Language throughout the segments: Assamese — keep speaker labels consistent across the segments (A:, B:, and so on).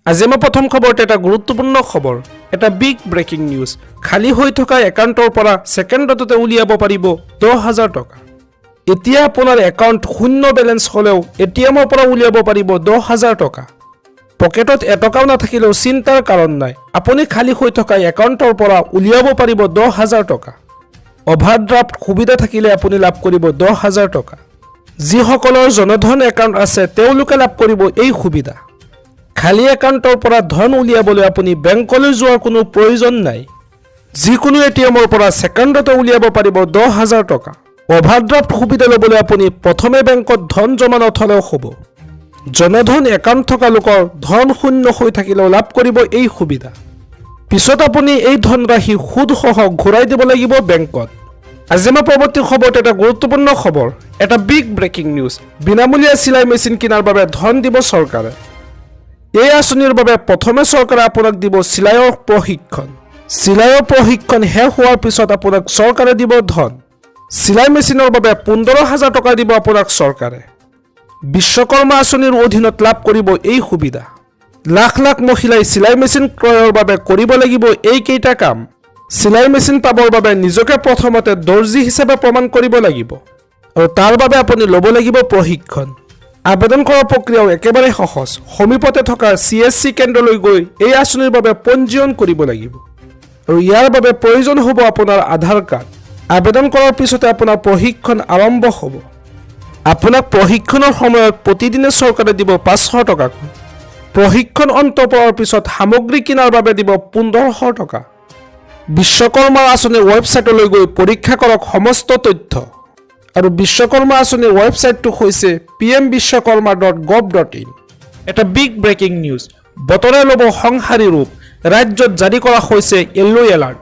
A: আজি আমাৰ প্ৰথম খবৰটো এটা গুৰুত্বপূৰ্ণ খবৰ, এটা বিগ ব্ৰেকিং নিউজ। খালী হৈ থকা একাউণ্টৰ পৰা ছেকেণ্ডতে উলিয়াব পাৰিব 10,000 টকা। এতিয়া আপোনাৰ একাউণ্ট শূন্য বেলেঞ্চ হ'লেও এটিএমৰ পৰা উলিয়াব পাৰিব 10,000 টকা। পকেটত এটকাও নাথাকিলেও চিন্তাৰ কাৰণ নাই, আপুনি খালী হৈ থকা একাউণ্টৰ পৰা উলিয়াব পাৰিব 10,000 টকা। অভাৰড্ৰাফ্ট সুবিধা থাকিলে আপুনি লাভ কৰিব 10,000 টকা। যিসকলৰ জনধন একাউণ্ট আছে তেওঁলোকে লাভ কৰিব এই সুবিধা। খালী একাউণ্টৰ পৰা ধন উলিয়াবলৈ আপুনি বেংকলৈ যোৱাৰ কোনো প্ৰয়োজন নাই। যিকোনো এটিএমৰ পৰা ছেকেণ্ডতে উলিয়াব পাৰিব 10,000 টকা। অভাৰড্ৰাফ্ট সুবিধা ল'বলৈ আপুনি প্ৰথমে বেংকত ধন জমা নথলেও হ'ব। জনধন একাউণ্ট থকা লোকৰ ধন শূন্য হৈ থাকিলেও লাভ কৰিব এই সুবিধা। পিছত আপুনি এই ধনৰাশি সুদসহ ঘূৰাই দিব লাগিব বেংকত। আজি আমাৰ পৰৱৰ্তী খবৰটো এটা গুৰুত্বপূৰ্ণ খবৰ, এটা বিগ ব্ৰেকিং নিউজ। বিনামূলীয়া চিলাই মেচিন কিনাৰ বাবে ধন দিব চৰকাৰে। এই আঁচনিৰ বাবে প্ৰথমে চৰকাৰে আপোনাক দিব চিলাইৰ প্ৰশিক্ষণ। চিলাইৰ প্ৰশিক্ষণ শেষ হোৱাৰ পিছত আপোনাক চৰকাৰে দিব ধন। চিলাই মেচিনৰ বাবে 15,000 টকা দিব আপোনাক চৰকাৰে। বিশ্বকৰ্মা আঁচনিৰ অধীনত লাভ কৰিব এই সুবিধা। লাখ লাখ মহিলাই চিলাই মেচিন ক্ৰয়ৰ বাবে কৰিব লাগিব এইকেইটা কাম। চিলাই মেচিন পাবৰ বাবে নিজকে প্ৰথমতে দৰ্জী হিচাপে প্ৰমাণ কৰিব লাগিব আৰু তাৰ বাবে আপুনি ল'ব লাগিব প্ৰশিক্ষণ। আবেদন কৰাৰ প্ৰক্ৰিয়াও একেবাৰে সহজ। সমীপতে থকা CSC কেন্দ্ৰলৈ গৈ এই আঁচনিৰ বাবে পঞ্জীয়ন কৰিব লাগিব আৰু ইয়াৰ বাবে প্ৰয়োজন হ'ব আপোনাৰ আধাৰ কাৰ্ড। আবেদন কৰাৰ পিছতে আপোনাৰ প্ৰশিক্ষণ আৰম্ভ হ'ব। আপোনাক প্ৰশিক্ষণৰ সময়ত প্ৰতিদিনে চৰকাৰে দিব 500 টকাকৈ। প্ৰশিক্ষণ অন্ত পৰাৰ পিছত সামগ্ৰী কিনাৰ বাবে দিব 1500 টকা। বিশ্বকৰ্মা আঁচনিৰ ৱেবছাইটলৈ গৈ পৰীক্ষা কৰক সমস্ত তথ্য। আৰু বিশ্বকৰ্মা আঁচনিৰ ৱেবছাইটটো হৈছে pmvishwakarma.gov.in। এটা বিগ ব্ৰেকিং নিউজ। বতৰে ল'ব সংহাৰী ৰূপ, ৰাজ্যত জাৰি কৰা হৈছে য়েল্লো এলাৰ্ট।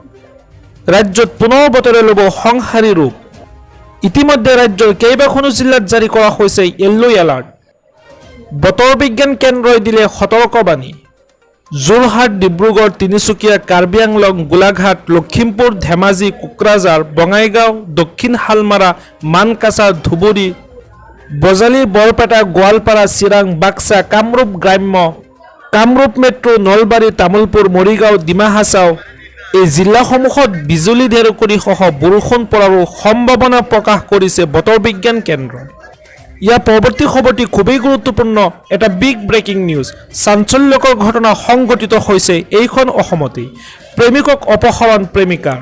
A: ৰাজ্যত পুনৰ বতৰে ল'ব সংহাৰী ৰূপ। ইতিমধ্যে ৰাজ্যৰ কেইবাখনো জিলাত জাৰি কৰা হৈছে য়েল্লো এলাৰ্ট। বতৰ বিজ্ঞান কেন্দ্ৰই দিলে সতৰ্কবাণী। যোৰহাট, ডিব্ৰুগড়, তিনিচুকীয়া, কাৰ্বি আংলং, গোলাঘাট, লখিমপুৰ, ধেমাজি, কোকৰাঝাৰ, বঙাইগাঁও, দক্ষিণ শালমাৰা, মানকাছা, ধুবুৰী, বজালী, বৰপেটা, গোৱালপাৰা, চিৰাং, বাক্সা, কামৰূপ গ্ৰাম্য, কামৰূপ মেট্ৰ', নলবাৰী, তামুলপুৰ, মৰিগাঁও, ডিমা হাছাও এই জিলাসমূহত বিজুলী ঢেৰেকণি সহ বৰষুণ পৰাৰো সম্ভাৱনা প্ৰকাশ কৰিছে বতৰ বিজ্ঞান কেন্দ্ৰই। ইয়াৰ পৰৱৰ্তী খবৰটি খুবেই গুৰুত্বপূৰ্ণ, এটা বিগ ব্ৰেকিং নিউজ। চাঞ্চল্যকৰ ঘটনা সংঘটিত হৈছে এইখন অসমতেই। প্ৰেমিকক অপহৰণ প্ৰেমিকাৰ।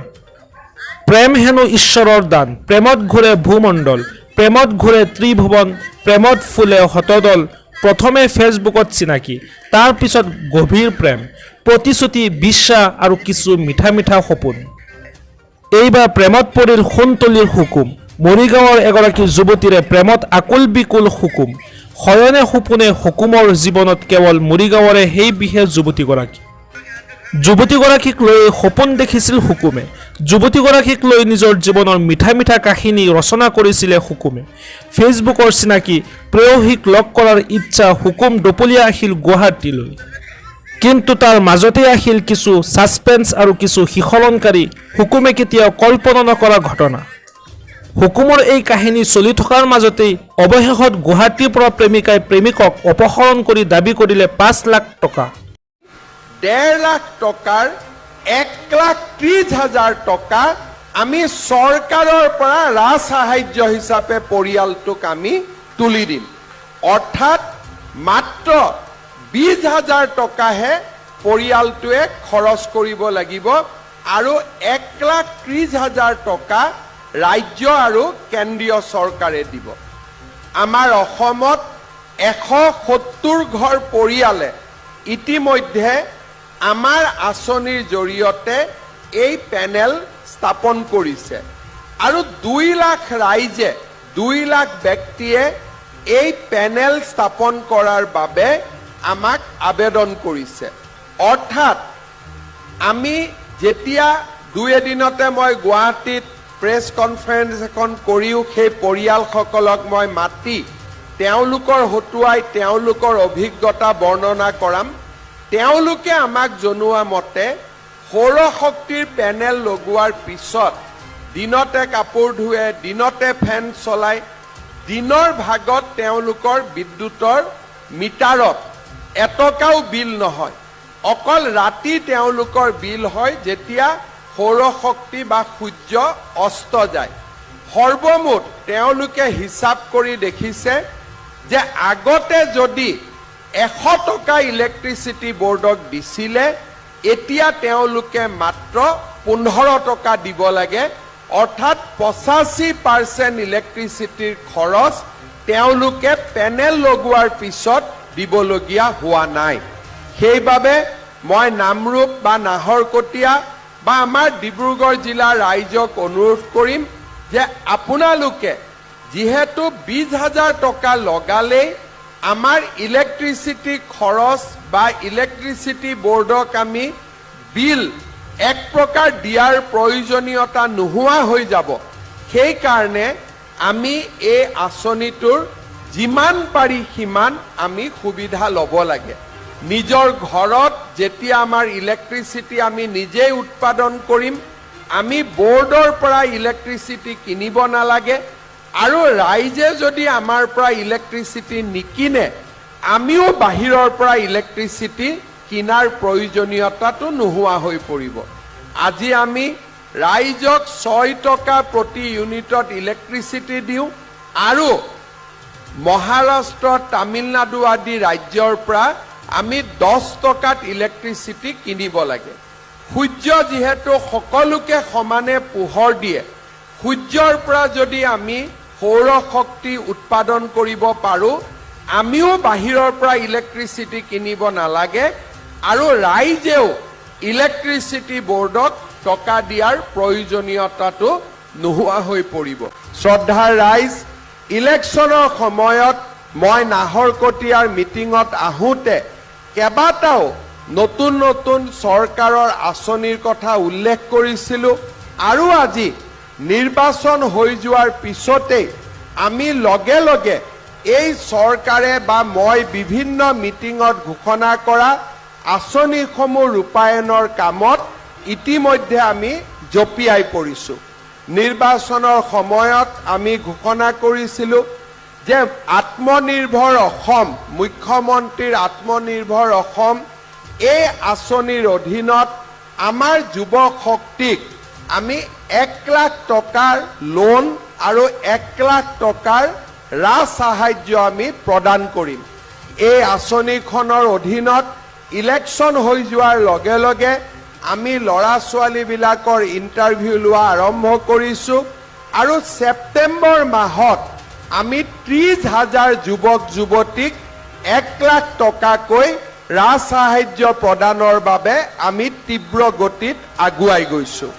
A: প্ৰেম হেনো ঈশ্বৰৰ দান, প্ৰেমত ঘূৰে ভূমণ্ডল, প্ৰেমত ঘূৰে ত্ৰিভুৱন, প্ৰেমত ফুলে শতদল। প্ৰথমে ফেচবুকত চিনাকি, তাৰ পিছত গভীৰ প্ৰেম, প্ৰতিশ্ৰুতি, বিশ্বাস আৰু কিছু মিঠা মিঠা সপোন। এইবাৰ প্ৰেমত পৰিল সোণতলীৰ হুকুম। মৰিগাঁৱৰ এগৰাকী যুৱতীৰে প্ৰেমত আকুল বিকুল হুকুম। শয়নে সপোনে হুকুমৰ জীৱনত কেৱল মৰিগাঁৱৰে সেই বিশেষ যুৱতীগৰাকীক লৈ সপোন দেখিছিল হুকুমে। যুৱতীগৰাকীক লৈ নিজৰ জীৱনৰ মিঠা মিঠা কাহিনী ৰচনা কৰিছিলে হুকুমে। ফেচবুকৰ চিনাকি প্ৰেয়সীক লগ কৰাৰ ইচ্ছা হুকুম দপলীয়া আহিল গুৱাহাটীলৈ। কিন্তু তাৰ মাজতে আহিল কিছু ছাছপেন্স আৰু কিছু শিহৰণকাৰী, হুকুমে কেতিয়াও কল্পনা নকৰা ঘটনা। হুকুমৰ এই কাহিনী চলি থকাৰ মাজতেই অৱশেষত গুৱাহাটীৰ পৰা প্ৰেমিকাই প্ৰেমিকক অপহৰণ কৰি দাবী কৰিলে 5 লাখ টকা।
B: 1.5 লাখ টকাৰ 1,30,000 টকা আমি চৰকাৰৰ পৰা ৰাজ সাহায্য হিচাপে পৰিয়ালটোক আমি তুলি দিম। অৰ্থাৎ মাত্ৰ 20,000 টকাহে পৰিয়ালটোৱে খৰচ কৰিব লাগিব আৰু 1,30,000 টকা ৰাজ্য আৰু কেন্দ্ৰীয় চৰকাৰে দিব। আমাৰ অসমত 170 ঘৰ পৰিয়ালে ইতিমধ্যে আমাৰ আঁচনিৰ জৰিয়তে এই পেনেল স্থাপন কৰিছে আৰু 2 লাখ ৰাইজে, 2 লাখ ব্যক্তিয়ে এই পেনেল স্থাপন কৰাৰ বাবে আমাক আবেদন কৰিছে। অৰ্থাৎ আমি যেতিয়া 2 এদিনতে মই গুৱাহাটীত প্ৰেছ কনফাৰেন্স এখন কৰিও সেই পৰিয়ালসকলক মই মাতি তেওঁলোকৰ হতুৱাই তেওঁলোকৰ অভিজ্ঞতা বৰ্ণনা কৰাম। তেওঁলোকে আমাক জনোৱা মতে সৌৰশক্তিৰ পেনেল লগোৱাৰ পিছত দিনতে কাপোৰ ধুৱে, দিনতে ফেন চলায়, দিনৰ ভাগত তেওঁলোকৰ বিদ্যুতৰ মিটাৰত এটকাও বিল নহয়। অকল ৰাতি তেওঁলোকৰ বিল হয় যেতিয়া সৌৰশক্তি বা সূৰ্য অস্ত যায়। সৰ্বমুঠ তেওঁলোকে হিচাপ কৰি দেখিছে যে আগতে যদি 100 টকা ইলেক্ট্ৰিচিটি বোৰ্ডক দিছিলে, এতিয়া তেওঁলোকে মাত্ৰ 15 টকা দিব লাগে। অৰ্থাৎ 85% ইলেক্ট্ৰিচিটিৰ খৰচ তেওঁলোকে পেনেল লগোৱাৰ পিছত দিবলগীয়া হোৱা নাই। সেইবাবে মই নামৰূপ বা নাহৰকটীয়া বা আমাৰ ডিব্ৰুগড় জিলাৰ ৰাইজক অনুৰোধ কৰিম যে আপোনালোকে যিহেতু 20,000 টকা লগালেই আমাৰ ইলেক্ট্ৰিচিটি খৰচ বা ইলেক্ট্ৰিচিটি বোৰ্ডক আমি বিল এক প্ৰকাৰ দিয়াৰ প্ৰয়োজনীয়তা নোহোৱা হৈ যাব। সেইকাৰণে আমি এই আঁচনিটোৰ যিমান পাৰি সিমান আমি সুবিধা ল'ব লাগে। নিজৰ ঘৰত যেতিয়া আমাৰ ইলেক্ট্ৰিচিটি আমি নিজেই উৎপাদন কৰিম, আমি বোৰ্ডৰ পৰা ইলেক্ট্ৰিচিটি কিনিব নালাগে। আৰু ৰাইজে যদি আমাৰ পৰা ইলেক্ট্ৰিচিটি নিকিনে, আমিও বাহিৰৰ পৰা ইলেক্ট্ৰিচিটি কিনাৰ প্ৰয়োজনীয়তাটো নোহোৱা হৈ পৰিব। আজি আমি ৰাইজক 6 টকা প্ৰতি ইউনিটত ইলেক্ট্ৰিচিটি দিওঁ আৰু মহাৰাষ্ট্ৰ, তামিলনাডু আদি ৰাজ্যৰ পৰা আমি 10 টকাত ইলেক্ট্ৰিচিটি কিনিব লাগে। সূৰ্য যিহেতু সকলোকে সমানে পোহৰ দিয়ে, সূৰ্যৰ পৰা যদি আমি সৌৰ শক্তি উৎপাদন কৰিব পাৰোঁ, আমিও বাহিৰৰ পৰা ইলেক্ট্ৰিচিটি কিনিব নালাগে আৰু ৰাইজেও ইলেক্ট্ৰিচিটি বোৰ্ডক টকা দিয়াৰ প্ৰয়োজনীয়তাটো নোহোৱা হৈ পৰিব। শ্ৰদ্ধাৰ ৰাইজ, ইলেকশ্যনৰ সময়ত মই নাহৰকটীয়াৰ মিটিঙত আহোঁতে কেইবাটাও নতুন নতুন চৰকাৰৰ আঁচনিৰ কথা উল্লেখ কৰিছিলোঁ আৰু আজি নিৰ্বাচন হৈ যোৱাৰ পিছতেই আমি লগে লগে এই চৰকাৰে বা মই বিভিন্ন মিটিঙত ঘোষণা কৰা আঁচনিসমূহ ৰূপায়ণৰ কামত ইতিমধ্যে আমি জঁপিয়াই পৰিছোঁ। নিৰ্বাচনৰ সময়ত আমি ঘোষণা কৰিছিলোঁ যে আত্মনিৰ্ভৰ অসম, মুখ্যমন্ত্ৰীৰ আত্মনিৰ্ভৰ অসম, এই আঁচনিৰ অধীনত আমাৰ যুৱ শক্তিক আমি 1 লাখ টকাৰ লোন আৰু 1 লাখ টকাৰ ৰাজ সাহায্য আমি প্ৰদান কৰিম। এই আঁচনিখনৰ অধীনত ইলেকশ্যন হৈ যোৱাৰ লগে লগে আমি ল'ৰা ছোৱালীবিলাকৰ ইণ্টাৰভিউ লোৱা আৰম্ভ কৰিছোঁ আৰু ছেপ্টেম্বৰ মাহত আমি 30,000 যুৱক যুৱতীক 1 লাখ টকাকৈ ৰাজ সাহায্য প্ৰদানৰ বাবে আমি তীব্ৰ গতিত আগুৱাই গৈছোঁ।